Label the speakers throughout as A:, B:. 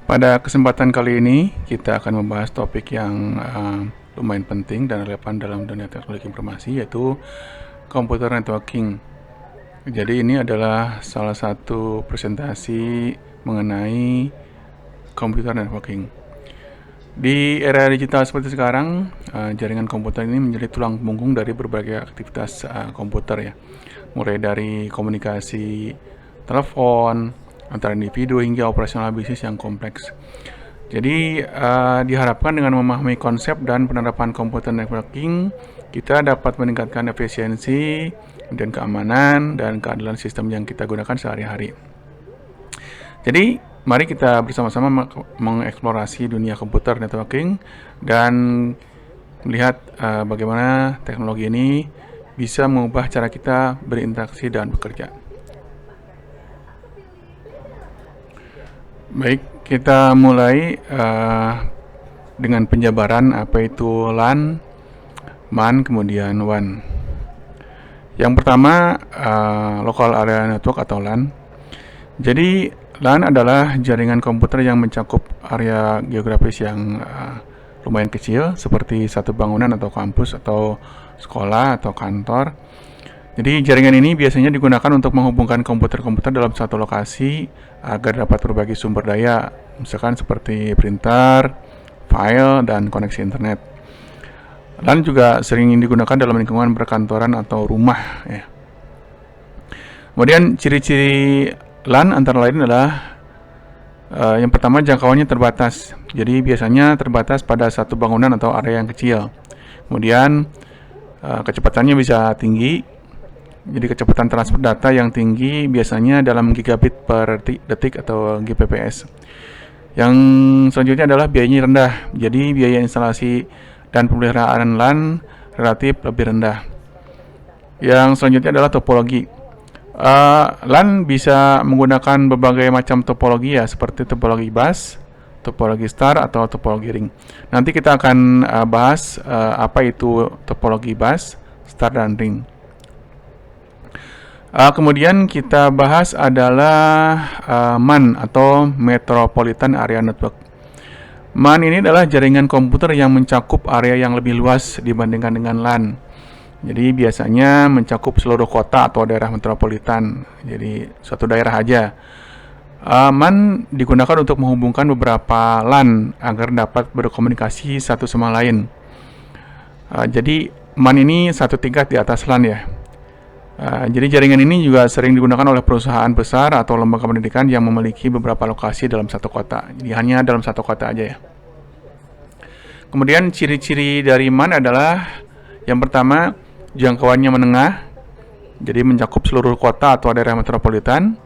A: Pada kesempatan kali ini, kita akan membahas topik yang lumayan penting dan relevan dalam dunia teknologi informasi, yaitu computer networking. Jadi ini adalah salah satu presentasi mengenai computer networking. Di era digital seperti sekarang, jaringan komputer ini menjadi tulang punggung dari berbagai aktivitas komputer ya. Mulai dari komunikasi telepon, antara individu hingga operasional bisnis yang kompleks. Jadi diharapkan dengan memahami konsep dan penerapan komputer networking, kita dapat meningkatkan efisiensi dan keamanan dan keadilan sistem yang kita gunakan sehari-hari. Jadi mari kita bersama-sama mengeksplorasi dunia komputer networking dan melihat bagaimana teknologi ini bisa mengubah cara kita berinteraksi dan bekerja. Baik, kita mulai dengan penjabaran apa itu LAN, MAN, kemudian WAN. Yang pertama, Local Area Network atau LAN. Jadi, LAN adalah jaringan komputer yang mencakup area geografis yang lumayan kecil, seperti satu bangunan atau kampus atau sekolah atau kantor. Jadi jaringan ini biasanya digunakan untuk menghubungkan komputer-komputer dalam satu lokasi agar dapat berbagi sumber daya, misalkan seperti printer, file, dan koneksi internet. LAN juga sering digunakan dalam lingkungan perkantoran atau rumah. Ya. Kemudian ciri-ciri LAN antara lain adalah yang pertama, jangkauannya terbatas. Jadi biasanya terbatas pada satu bangunan atau area yang kecil. Kemudian kecepatannya bisa tinggi. Jadi kecepatan transfer data yang tinggi biasanya dalam gigabit per detik atau Gbps. Yang selanjutnya adalah biayanya rendah. Jadi biaya instalasi dan pemeliharaan LAN relatif lebih rendah. Yang selanjutnya adalah topologi. LAN bisa menggunakan berbagai macam topologi ya, seperti topologi bus, topologi star, atau topologi ring. Nanti kita akan bahas apa itu topologi bus, star, dan ring. Kemudian kita bahas adalah MAN atau Metropolitan Area Network. MAN ini adalah jaringan komputer yang mencakup area yang lebih luas dibandingkan dengan LAN. Jadi biasanya mencakup seluruh kota atau daerah metropolitan. Jadi suatu daerah aja. MAN digunakan untuk menghubungkan beberapa LAN agar dapat berkomunikasi satu sama lain. Jadi MAN ini satu tingkat di atas LAN ya. Jadi jaringan ini juga sering digunakan oleh perusahaan besar atau lembaga pendidikan yang memiliki beberapa lokasi dalam satu kota. Jadi hanya dalam satu kota aja ya. Kemudian ciri-ciri dari MAN adalah yang pertama, jangkauannya menengah. Jadi mencakup seluruh kota atau daerah metropolitan.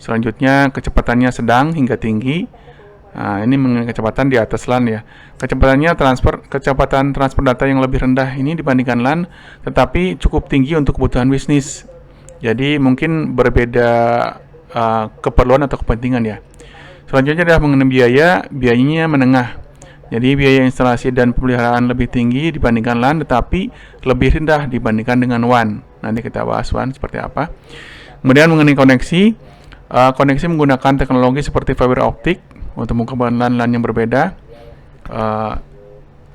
A: Selanjutnya kecepatannya sedang hingga tinggi. Ini mengenai kecepatan di atas LAN ya. Kecepatan transfer data yang lebih rendah ini dibandingkan LAN, tetapi cukup tinggi untuk kebutuhan bisnis. Jadi mungkin berbeda keperluan atau kepentingan ya. Selanjutnya adalah mengenai biayanya menengah. Jadi biaya instalasi dan pemeliharaan lebih tinggi dibandingkan LAN, tetapi lebih rendah dibandingkan dengan WAN. Nanti kita bahas WAN seperti apa. Kemudian mengenai koneksi, koneksi menggunakan teknologi seperti fiber optik untuk menghubungkan LAN yang berbeda.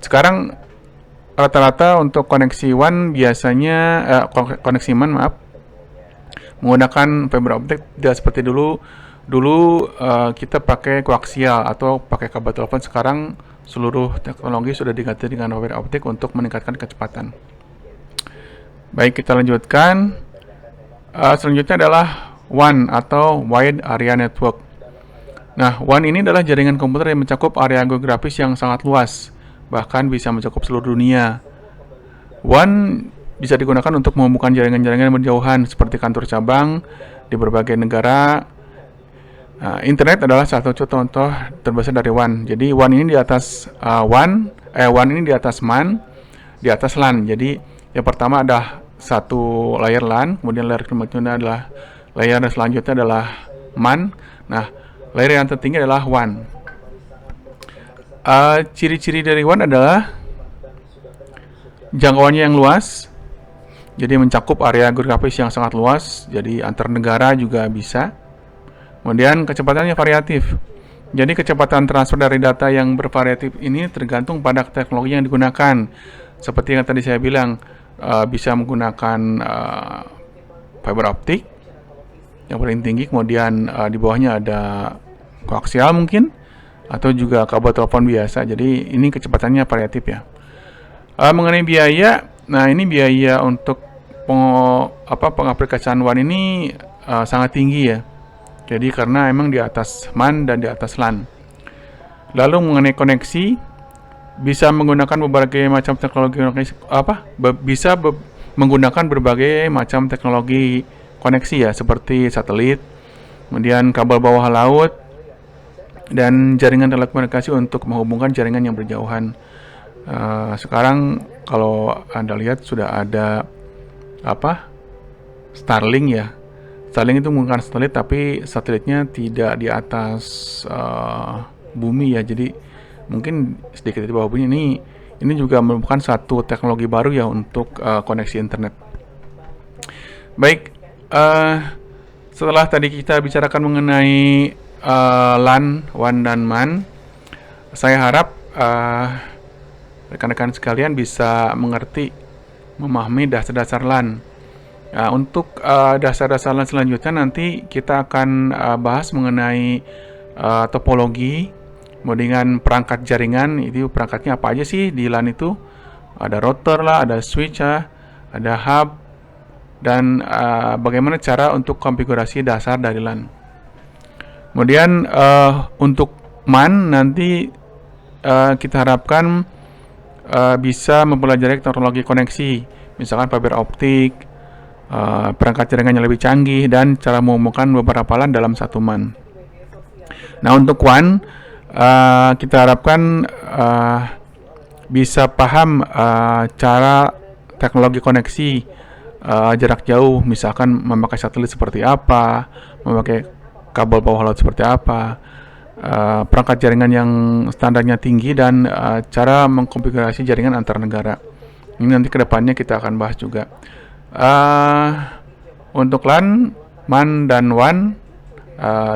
A: Sekarang rata-rata untuk koneksi WAN biasanya koneksi MAN menggunakan fiber optik, tidak seperti dulu kita pakai koaksial atau pakai kabel telepon. Sekarang seluruh teknologi sudah diganti dengan fiber optik untuk meningkatkan kecepatan. Baik, kita lanjutkan. Selanjutnya adalah WAN atau Wide Area Network. Nah, WAN ini adalah jaringan komputer yang mencakup area geografis yang sangat luas, bahkan bisa mencakup seluruh dunia. WAN bisa digunakan untuk menghubungkan jaringan-jaringan berjauhan seperti kantor cabang di berbagai negara. Internet adalah satu contoh terbesar dari WAN. Jadi WAN ini di atas WAN ini di atas MAN, di atas LAN. Jadi yang pertama ada satu layer LAN, kemudian layer selanjutnya adalah MAN. Nah, layer yang tertinggi adalah WAN. Ciri-ciri dari WAN adalah jangkauannya yang luas, jadi mencakup area geografis yang sangat luas, jadi antar negara juga bisa. Kemudian kecepatannya variatif, Jadi kecepatan transfer dari data yang bervariatif ini tergantung pada teknologi yang digunakan. Seperti yang tadi saya bilang, bisa menggunakan fiber optik yang paling tinggi, kemudian di bawahnya ada koaksial mungkin, atau juga kabel telepon biasa. Jadi ini kecepatannya variatif ya. Mengenai biaya, nah ini biaya untuk pengaplikasian WAN ini sangat tinggi ya. Jadi karena emang di atas MAN dan di atas LAN. Lalu mengenai koneksi, bisa menggunakan berbagai macam teknologi menggunakan berbagai macam teknologi koneksi ya, seperti satelit, kemudian kabel bawah laut, dan jaringan telekomunikasi untuk menghubungkan jaringan yang berjauhan. Sekarang kalau Anda lihat sudah ada Starlink ya. Starlink itu menggunakan satelit, tapi satelitnya tidak di atas bumi ya. Jadi mungkin sedikit di bawah bumi. Ini juga merupakan satu teknologi baru ya untuk koneksi internet. Baik, setelah tadi kita bicarakan mengenai LAN, WAN, dan MAN, saya harap rekan-rekan sekalian bisa mengerti, memahami dasar-dasar LAN. Untuk dasar-dasar LAN selanjutnya nanti kita akan bahas mengenai topologi, kemudian perangkat jaringan. Itu perangkatnya apa aja sih di LAN itu? Ada router lah, ada switch lah, ada hub, dan bagaimana cara untuk konfigurasi dasar dari LAN. Kemudian untuk MAN nanti kita harapkan bisa mempelajari teknologi koneksi, misalkan fiber optik, perangkat jaringan yang lebih canggih, dan cara menghubungkan beberapa LAN dalam satu MAN. Nah, untuk WAN kita harapkan bisa paham cara teknologi koneksi jarak jauh, misalkan memakai satelit seperti apa, memakai kabel bawah laut seperti apa, perangkat jaringan yang standarnya tinggi, dan cara mengkonfigurasi jaringan antar negara. Ini nanti kedepannya kita akan bahas juga. Untuk LAN, MAN, dan WAN,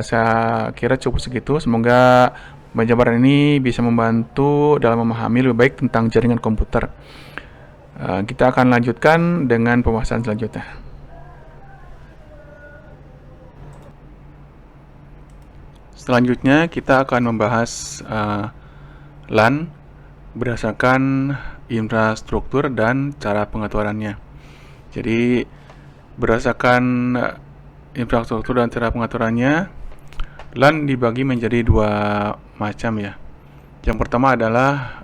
A: saya kira cukup segitu. Semoga penjabaran ini bisa membantu dalam memahami lebih baik tentang jaringan komputer. Kita akan lanjutkan dengan pembahasan selanjutnya. Selanjutnya kita akan membahas LAN berdasarkan infrastruktur dan cara pengaturannya. Jadi berdasarkan infrastruktur dan cara pengaturannya, LAN dibagi menjadi dua macam ya. Yang pertama adalah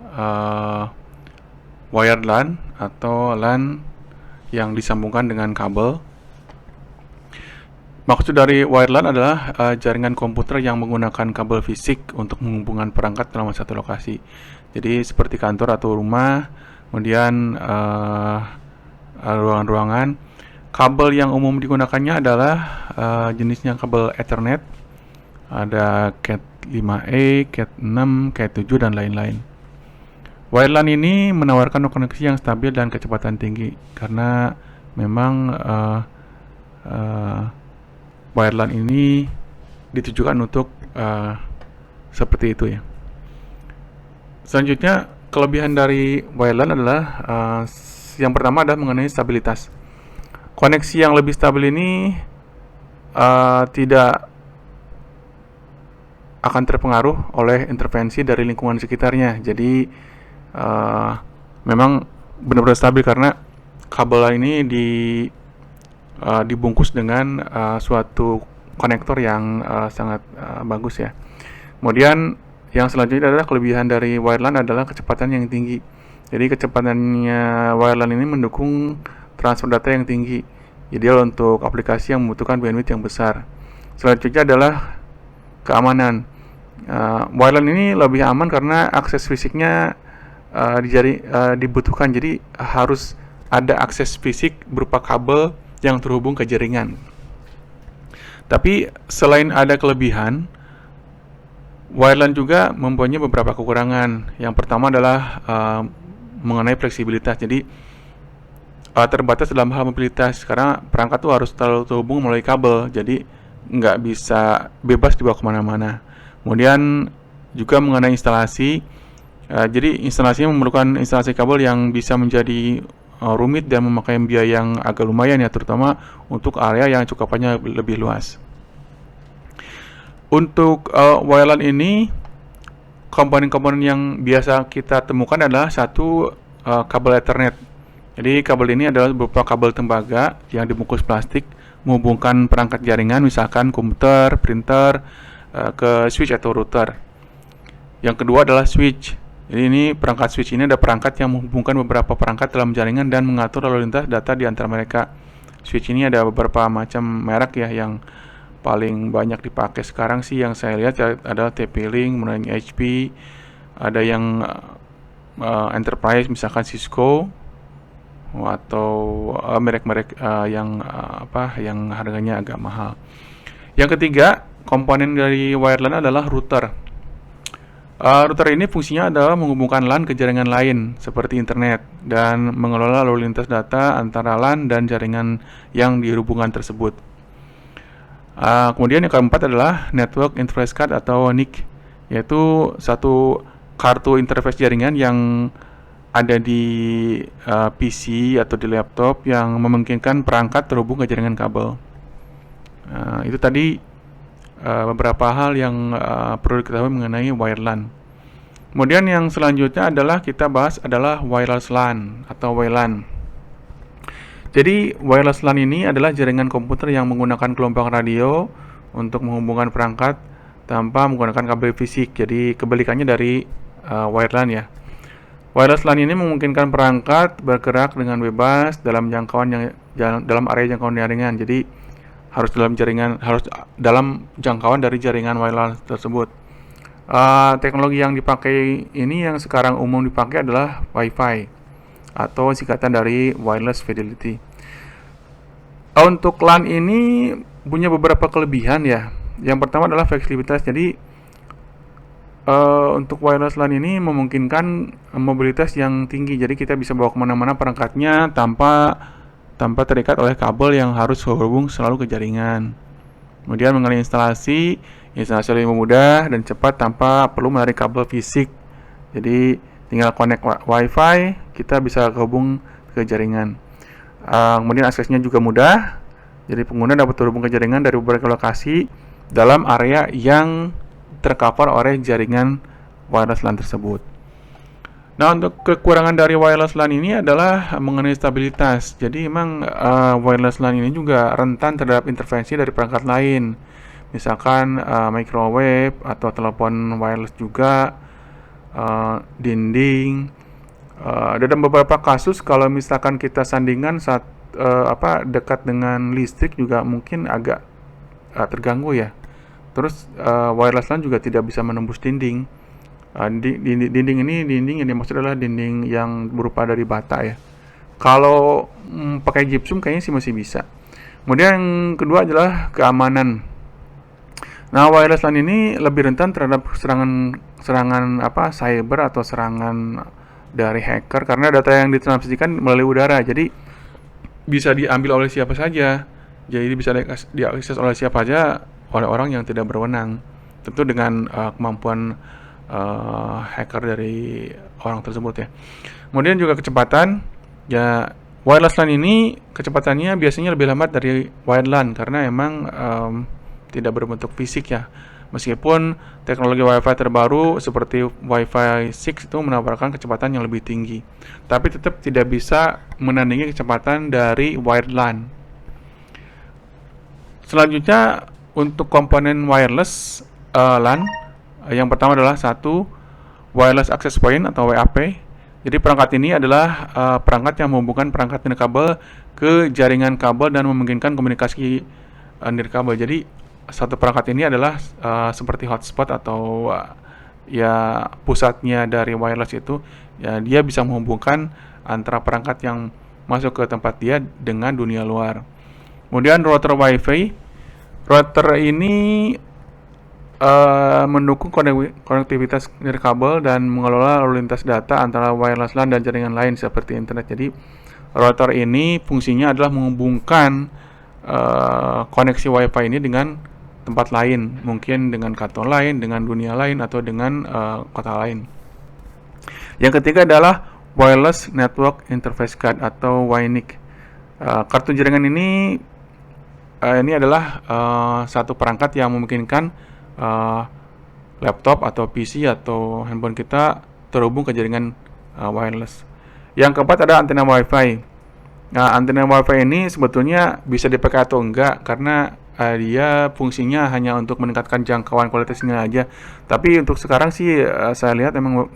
A: wired LAN atau LAN yang disambungkan dengan kabel. Maksud dari wired LAN adalah jaringan komputer yang menggunakan kabel fisik untuk menghubungkan perangkat dalam satu lokasi. Jadi seperti kantor atau rumah, kemudian ruangan-ruangan. Kabel yang umum digunakannya adalah jenisnya kabel Ethernet. Ada Cat 5e, Cat 6, Cat 7, dan lain-lain. Wired LAN ini menawarkan koneksi yang stabil dan kecepatan tinggi karena memang wired LAN ini ditujukan untuk seperti itu ya. Selanjutnya, kelebihan dari wired LAN adalah yang pertama adalah mengenai stabilitas. Koneksi yang lebih stabil ini tidak akan terpengaruh oleh intervensi dari lingkungan sekitarnya. Jadi memang benar-benar stabil karena kabel ini dibungkus dengan suatu konektor yang sangat bagus ya. Kemudian yang selanjutnya adalah kelebihan dari wired LAN adalah kecepatan yang tinggi. Jadi kecepatannya wired LAN ini mendukung transfer data yang tinggi, ideal untuk aplikasi yang membutuhkan bandwidth yang besar. Selanjutnya adalah keamanan. Wired LAN ini lebih aman karena akses fisiknya dibutuhkan, jadi harus ada akses fisik berupa kabel yang terhubung ke jaringan. Tapi selain ada kelebihan, wired LAN juga mempunyai beberapa kekurangan. Yang pertama adalah mengenai fleksibilitas. Jadi terbatas dalam hal mobilitas karena perangkat tuh harus terhubung melalui kabel, jadi nggak bisa bebas dibawa kemana-mana. Kemudian juga mengenai instalasi, jadi instalasinya memerlukan instalasi kabel yang bisa menjadi rumit dan memakai biaya yang agak lumayan ya, terutama untuk area yang cakupannya lebih luas. Untuk WLAN ini, komponen-komponen yang biasa kita temukan adalah satu, kabel Ethernet. Jadi kabel ini adalah berupa kabel tembaga yang dibungkus plastik menghubungkan perangkat jaringan, misalkan komputer, printer, ke switch atau router. Yang kedua adalah switch. Jadi ini perangkat switch ini ada perangkat yang menghubungkan beberapa perangkat dalam jaringan dan mengatur lalu lintas data di antara mereka. Switch ini ada beberapa macam merek ya, yang paling banyak dipakai sekarang sih yang saya lihat adalah TP-Link, kemudian HP, ada yang enterprise misalkan Cisco, atau merek-merek yang harganya agak mahal. Yang ketiga, komponen dari wireline adalah router. Router ini fungsinya adalah menghubungkan LAN ke jaringan lain seperti internet dan mengelola lalu lintas data antara LAN dan jaringan yang dihubungkan tersebut. Kemudian yang keempat adalah Network Interface Card atau NIC, yaitu satu kartu interface jaringan yang ada di PC atau di laptop yang memungkinkan perangkat terhubung ke jaringan kabel. Itu tadi beberapa hal yang perlu diketahui mengenai wireline. Kemudian yang selanjutnya adalah kita bahas adalah wireless LAN atau WLAN. Jadi wireless LAN ini adalah jaringan komputer yang menggunakan gelombang radio untuk menghubungkan perangkat tanpa menggunakan kabel fisik. Jadi kebalikannya dari wireline ya. Wireless LAN ini memungkinkan perangkat bergerak dengan bebas dalam dalam area jangkauan jaringan. Jadi harus dalam jangkauan dari jaringan wireless tersebut. Teknologi yang dipakai ini yang sekarang umum dipakai adalah Wi-Fi atau singkatan dari Wireless Fidelity. Untuk LAN ini punya beberapa kelebihan ya. Yang pertama adalah fleksibilitas. Jadi untuk wireless LAN ini memungkinkan mobilitas yang tinggi. Jadi kita bisa bawa kemana-mana perangkatnya tanpa terikat oleh kabel yang harus terhubung selalu ke jaringan. Kemudian mengenai instalasi lebih mudah dan cepat tanpa perlu menarik kabel fisik. Jadi tinggal connect Wi-Fi, kita bisa terhubung ke jaringan. Kemudian aksesnya juga mudah. Jadi pengguna dapat terhubung ke jaringan dari beberapa lokasi dalam area yang tercover oleh jaringan wireless LAN tersebut. Nah, untuk kekurangan dari wireless LAN ini adalah mengenai stabilitas. Jadi memang wireless LAN ini juga rentan terhadap intervensi dari perangkat lain. Misalkan microwave atau telepon wireless juga, dinding. Dalam beberapa kasus kalau misalkan kita sandingan saat dekat dengan listrik juga mungkin agak terganggu ya. Terus wireless LAN juga tidak bisa menembus dinding. Dinding yang dimaksud adalah dinding yang berupa dari bata ya. Kalau pakai gypsum kayaknya sih masih bisa. Kemudian yang kedua adalah keamanan. Nah, wireless LAN ini lebih rentan terhadap serangan cyber atau serangan dari hacker karena data yang ditransmisikan melalui udara. Jadi bisa diambil oleh siapa saja. Jadi bisa diakses oleh siapa saja, oleh orang yang tidak berwenang, tentu dengan kemampuan hacker dari orang tersebut ya. Kemudian juga kecepatan ya, wireless LAN ini kecepatannya biasanya lebih lambat dari wired LAN karena emang tidak berbentuk fisik ya. Meskipun teknologi Wi-Fi terbaru seperti Wi-Fi 6 itu menawarkan kecepatan yang lebih tinggi, tapi tetap tidak bisa menandingi kecepatan dari wired LAN. Selanjutnya untuk komponen wireless LAN, yang pertama adalah satu wireless access point atau WAP. Jadi perangkat ini adalah perangkat yang menghubungkan perangkat nirkabel ke jaringan kabel dan memungkinkan komunikasi nirkabel. Jadi satu perangkat ini adalah seperti hotspot atau ya pusatnya dari wireless itu. Ya, dia bisa menghubungkan antara perangkat yang masuk ke tempat dia dengan dunia luar. Kemudian router Wi-Fi. Router ini mendukung konektivitas nirkabel dan mengelola lalu lintas data antara wireless LAN dan jaringan lain seperti internet. Jadi router ini fungsinya adalah menghubungkan koneksi Wi-Fi ini dengan tempat lain, mungkin dengan kantor lain, dengan dunia lain, atau dengan kota lain. Yang ketiga adalah Wireless Network Interface Card atau WiNIC. Kartu jaringan ini adalah satu perangkat yang memungkinkan laptop atau PC atau handphone kita terhubung ke jaringan wireless. Yang keempat ada antena WiFi. Nah, antena WiFi ini sebetulnya bisa dipakai atau enggak karena dia fungsinya hanya untuk meningkatkan jangkauan kualitas sinyal aja. Tapi untuk sekarang sih saya lihat memang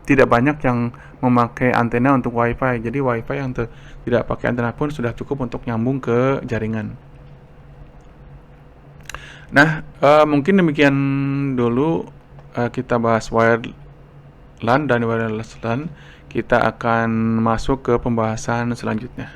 A: tidak banyak yang memakai antena untuk WiFi. Jadi WiFi yang tidak pakai antena pun sudah cukup untuk nyambung ke jaringan. Nah, mungkin demikian dulu kita bahas wired LAN dan wireless LAN. Kita akan masuk ke pembahasan selanjutnya.